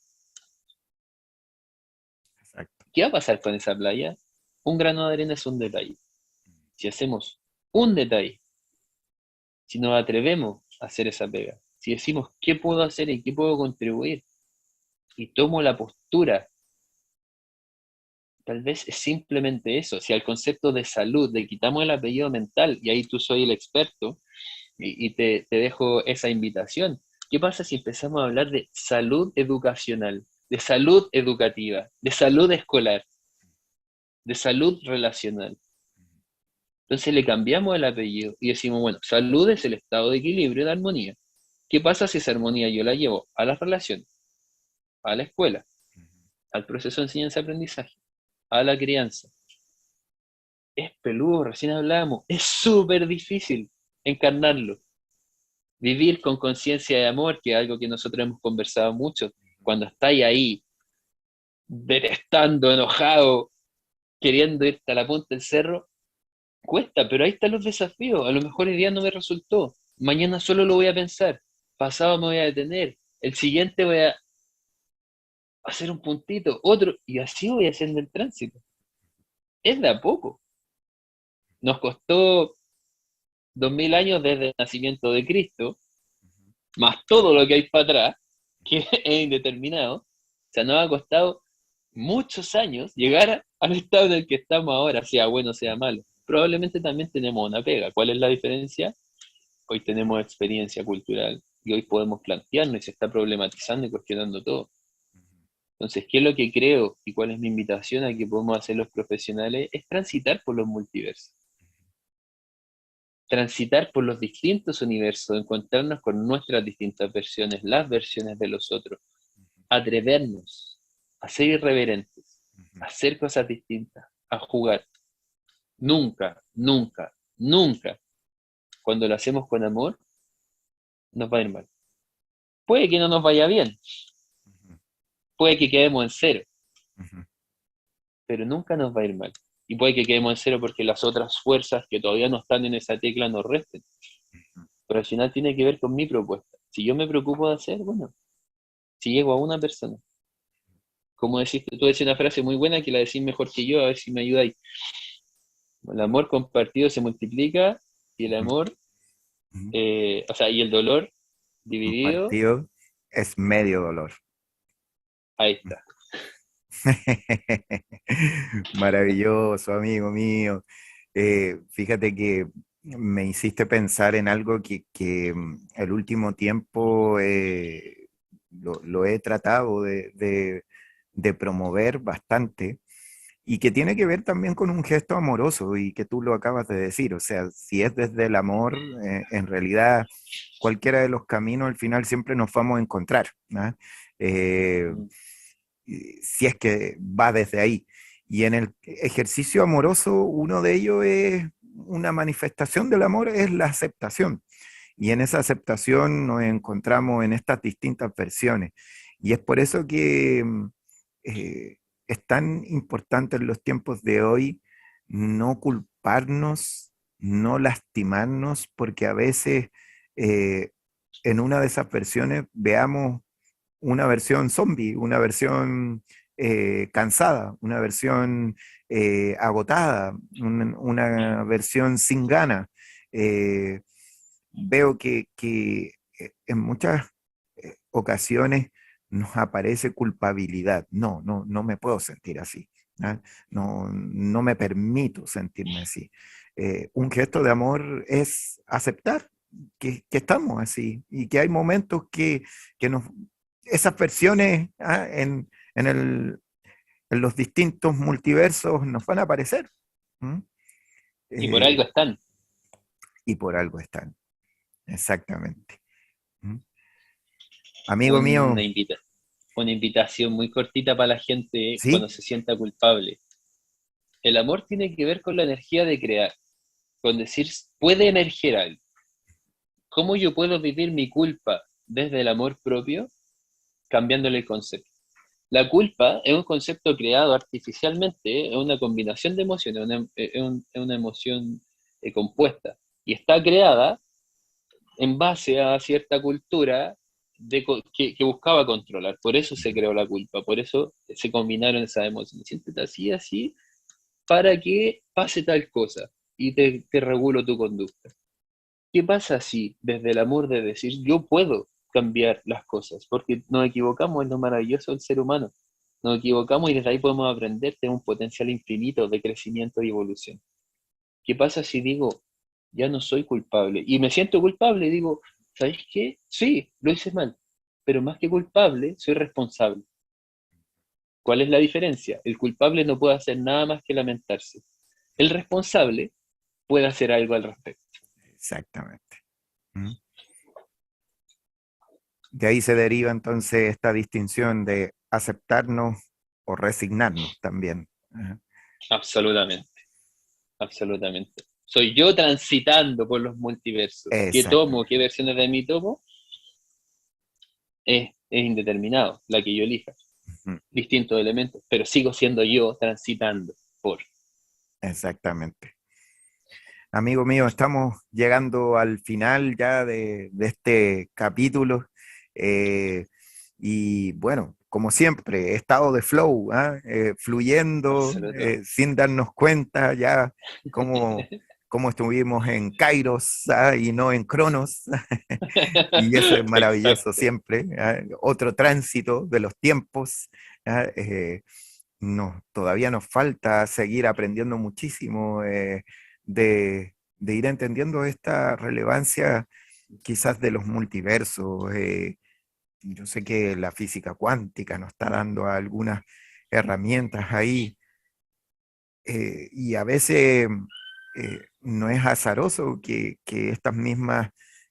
Exacto. ¿qué va a pasar con esa playa? Un grano de arena es un detalle. Si hacemos un detalle, si nos atrevemos a hacer esa pega, si decimos qué puedo hacer y qué puedo contribuir, y tomo la postura, tal vez es simplemente eso. Si al concepto de salud le quitamos el apellido mental, y ahí tú soy el experto, y te dejo esa invitación. ¿Qué pasa si empezamos a hablar de salud educacional, de salud educativa, de salud escolar, de salud relacional? Entonces le cambiamos el apellido y decimos, bueno, salud es el estado de equilibrio, de armonía. ¿Qué pasa si esa armonía yo la llevo a las relaciones, a la escuela, al proceso de enseñanza-aprendizaje, a la crianza? Es peludo, recién hablábamos, es súper difícil encarnarlo. Vivir con conciencia de amor, que es algo que nosotros hemos conversado mucho, cuando estáis ahí, detestando, enojado, queriendo irte a la punta del cerro, cuesta, pero ahí están los desafíos. A lo mejor el día no me resultó, mañana solo lo voy a pensar, pasado me voy a detener, el siguiente voy a hacer un puntito, otro, y así voy haciendo el tránsito. Es de a poco. Nos costó 2000 años desde el nacimiento de Cristo, más todo lo que hay para atrás, que es indeterminado. O sea, nos ha costado muchos años llegar al estado en el que estamos ahora, sea bueno, sea malo. Probablemente también tenemos una pega. ¿Cuál es la diferencia? Hoy tenemos experiencia cultural y hoy podemos plantearnos y se está problematizando y cuestionando todo. Entonces, ¿qué es lo que creo y cuál es mi invitación a que podemos hacer los profesionales? Es transitar por los multiversos, transitar por los distintos universos, encontrarnos con nuestras distintas versiones, las versiones de los otros, atrevernos a ser irreverentes, a hacer cosas distintas, a jugar. Nunca, nunca, nunca, cuando lo hacemos con amor, nos va a ir mal. Puede que no nos vaya bien, puede que quedemos en cero, pero nunca nos va a ir mal. y puede que quedemos en cero porque las otras fuerzas que todavía no están en esa tecla nos resten. Pero al final tiene que ver con mi propuesta. Si yo me preocupo de hacer, bueno, si llego a una persona, como decís, tú decís una frase muy buena que la decís mejor que yo, a ver si me ayudáis. El amor compartido se multiplica y el amor, Ujú. o sea, y el dolor dividido, Compartido es medio dolor. ahí está. Maravilloso, amigo mío. Fíjate que me hiciste pensar en algo que el último tiempo lo he tratado de promover bastante y que tiene que ver también con un gesto amoroso y que tú lo acabas de decir. O sea, si es desde el amor, en realidad cualquiera de los caminos al final siempre nos vamos a encontrar, ¿no? Eh, Mm. si es que va desde ahí. Y en el ejercicio amoroso, uno de ellos es una manifestación del amor, es la aceptación. Y en esa aceptación nos encontramos en estas distintas versiones. Y es por eso que eh, es tan importante en los tiempos de hoy no culparnos, no lastimarnos, porque a veces eh, en una de esas versiones veamos una versión zombie, una versión cansada, una versión agotada, una versión sin ganas. Eh, veo que en muchas ocasiones nos aparece culpabilidad. No, no, no me puedo sentir así. ¿Ah? No, no me permito sentirme así. Un gesto de amor es aceptar que estamos así y que hay momentos que nos, esas versiones en los distintos multiversos nos van a aparecer. ¿Mm? Y por algo Eh, están. y por algo están, exactamente. ¿Mm? Amigo Una, mío, una invitación muy cortita para la gente cuando ¿sí? se sienta culpable. El amor tiene que ver con la energía de crear, con decir, puede emerger algo. ¿Cómo yo puedo vivir mi culpa desde el amor propio? Cambiándole el concepto. La culpa es un concepto creado artificialmente, es una combinación de emociones, es una emoción compuesta. Y está creada en base a cierta cultura que buscaba controlar. Por eso se creó la culpa, por eso se combinaron esas emociones. Siéntete así, así, para que pase tal cosa y te regulo tu conducta. ¿Qué pasa si desde el amor de decir yo puedo cambiar las cosas? Porque nos equivocamos, es lo maravilloso del ser humano. Nos equivocamos y desde ahí podemos aprender, tener un potencial infinito de crecimiento y evolución. ¿Qué pasa si digo, ya no soy culpable? Y me siento culpable y digo, ¿sabes qué? Sí, lo hice mal, pero más que culpable, soy responsable. ¿Cuál es la diferencia? El culpable no puede hacer nada más que lamentarse. El responsable puede hacer algo al respecto. Exactamente. ¿Mm? De ahí se deriva entonces esta distinción de aceptarnos o resignarnos también. Ajá. Absolutamente, absolutamente. Soy yo transitando por los multiversos. ¿Qué tomo? ¿Qué Exactamente. versiones de mí tomo? Es indeterminado, la que yo elija. Ujú. Distintos elementos, pero sigo siendo yo transitando por. Exactamente. Amigo mío, estamos llegando al final ya de este capítulo. eh, y bueno, como siempre, estado de flow, ¿ah? Fluyendo, Absoluto. sin darnos cuenta ya cómo, cómo estuvimos en Kairos, ¿ah? Y no en Cronos. Y eso es maravilloso Exacto. siempre. ¿Ah? Otro tránsito de los tiempos. ¿Ah? Todavía nos falta seguir aprendiendo muchísimo de ir entendiendo esta relevancia quizás de los multiversos. Yo sé que la física cuántica nos está dando algunas herramientas ahí y a veces no es azaroso que estas mismas,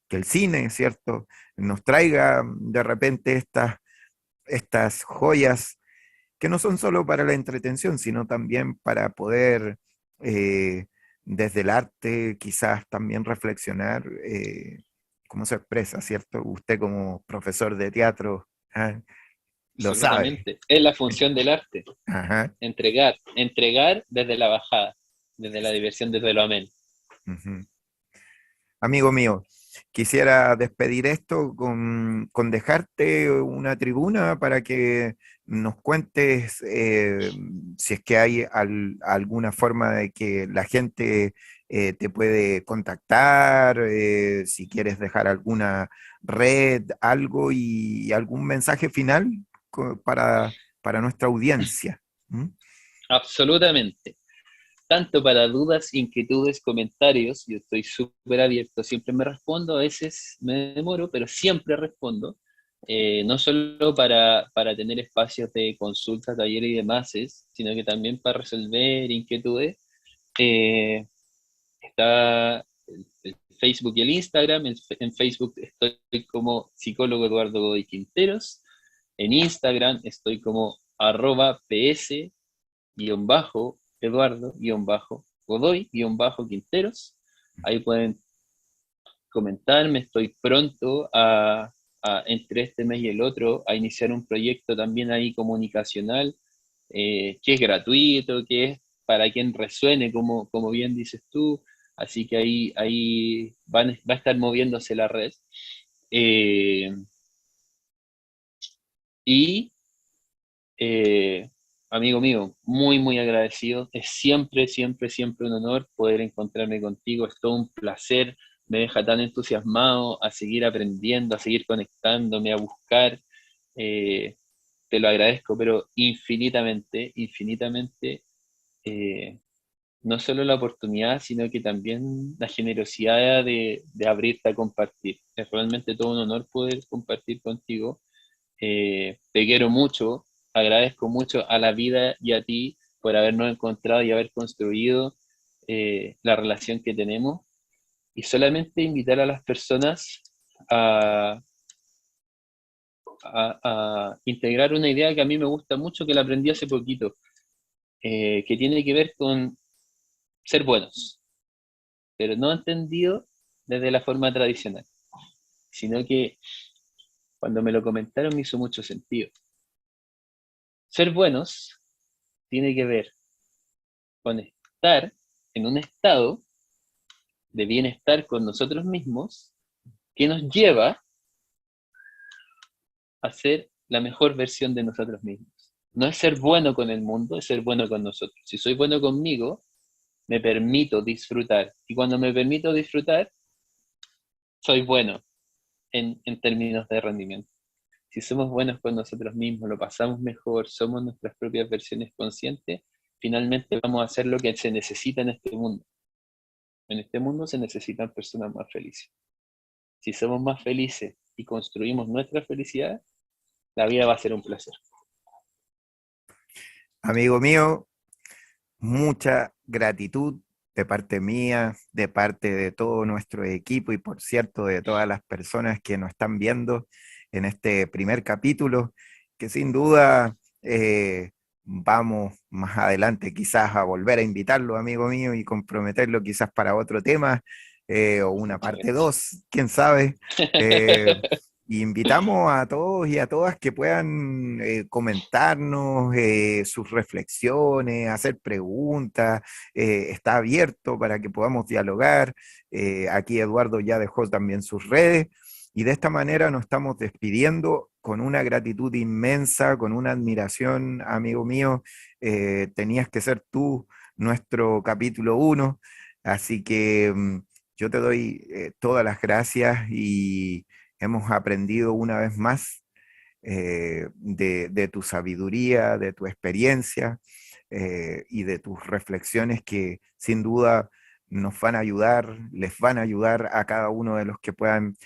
que el cine, ¿cierto? Nos traiga de repente estas joyas que no son solo para la entretención, sino también para poder, eh, desde el arte, quizás también reflexionar cómo se expresa, ¿cierto? Usted como profesor de teatro, ¿ah? lo sabe. absolutamente. Es la función del arte. Ajá. Entregar desde la bajada, desde la diversión, desde lo amén. Ujú. Amigo mío, quisiera despedir esto con dejarte una tribuna para que nos cuentes si es que hay alguna forma de que la gente te puede contactar, si quieres dejar alguna red, algo y algún mensaje final para nuestra audiencia. ¿Mm? Absolutamente. Tanto para dudas, inquietudes, comentarios, yo estoy súper abierto, siempre me respondo, a veces me demoro, pero siempre respondo. No solo para tener espacios de consulta, talleres y demás, sino que también para resolver inquietudes. Eh, Está el Facebook y el Instagram. En Facebook estoy como psicólogo Eduardo Godoy Quinteros. En Instagram estoy como @ps-Eduardo-Godoy-Quinteros. Ahí pueden comentarme. Estoy pronto entre este mes y el otro, a iniciar un proyecto también ahí comunicacional, que es gratuito, que es para quien resuene, como bien dices tú. Así que ahí va a estar moviéndose la red. Eh, y eh, Amigo mío, muy, muy agradecido. Es siempre, siempre, siempre un honor poder encontrarme contigo. Es todo un placer. Me deja tan entusiasmado a seguir aprendiendo, a seguir conectándome, a buscar. Eh, Te lo agradezco, pero infinitamente, infinitamente. eh, no solo la oportunidad, sino que también la generosidad de abrirte a compartir. Es realmente todo un honor poder compartir contigo. Te quiero mucho, agradezco mucho a la vida y a ti por habernos encontrado y haber construido la relación que tenemos. Y solamente invitar a las personas a, a integrar una idea que a mí me gusta mucho, que la aprendí hace poquito, que tiene que ver con ser buenos, pero no entendido desde la forma tradicional, sino que cuando me lo comentaron me hizo mucho sentido. Ser buenos tiene que ver con estar en un estado de bienestar con nosotros mismos que nos lleva a ser la mejor versión de nosotros mismos. No es ser bueno con el mundo, es ser bueno con nosotros. Si soy bueno conmigo, me permito disfrutar. Y cuando me permito disfrutar, soy bueno en términos de rendimiento. Si somos buenos con nosotros mismos, lo pasamos mejor, somos nuestras propias versiones conscientes, finalmente vamos a hacer lo que se necesita en este mundo. En este mundo se necesitan personas más felices. Si somos más felices y construimos nuestra felicidad, la vida va a ser un placer. Amigo mío, mucha gratitud de parte mía, de parte de todo nuestro equipo y por cierto de todas las personas que nos están viendo en este primer capítulo, que sin duda vamos más adelante quizás a volver a invitarlo, amigo mío, y comprometerlo quizás para otro tema o una Muchas parte gracias. 2, quién sabe. Eh, y invitamos a todos y a todas que puedan comentarnos sus reflexiones, hacer preguntas, está abierto para que podamos dialogar. Aquí Eduardo ya dejó también sus redes y de esta manera nos estamos despidiendo con una gratitud inmensa, con una admiración, amigo mío. Tenías que ser tú nuestro capítulo 1, así que yo te doy todas las gracias y hemos aprendido una vez más de tu sabiduría, de tu experiencia y de tus reflexiones que sin duda nos van a ayudar, les van a ayudar a cada uno de los que puedan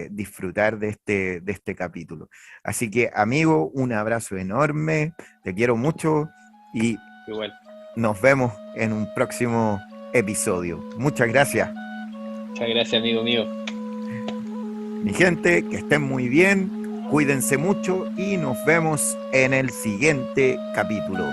disfrutar de este capítulo. Así que, amigo, un abrazo enorme, te quiero mucho y Igual. nos vemos en un próximo episodio. Muchas gracias. Muchas gracias, amigo mío. Mi gente, que estén muy bien, cuídense mucho y nos vemos en el siguiente capítulo.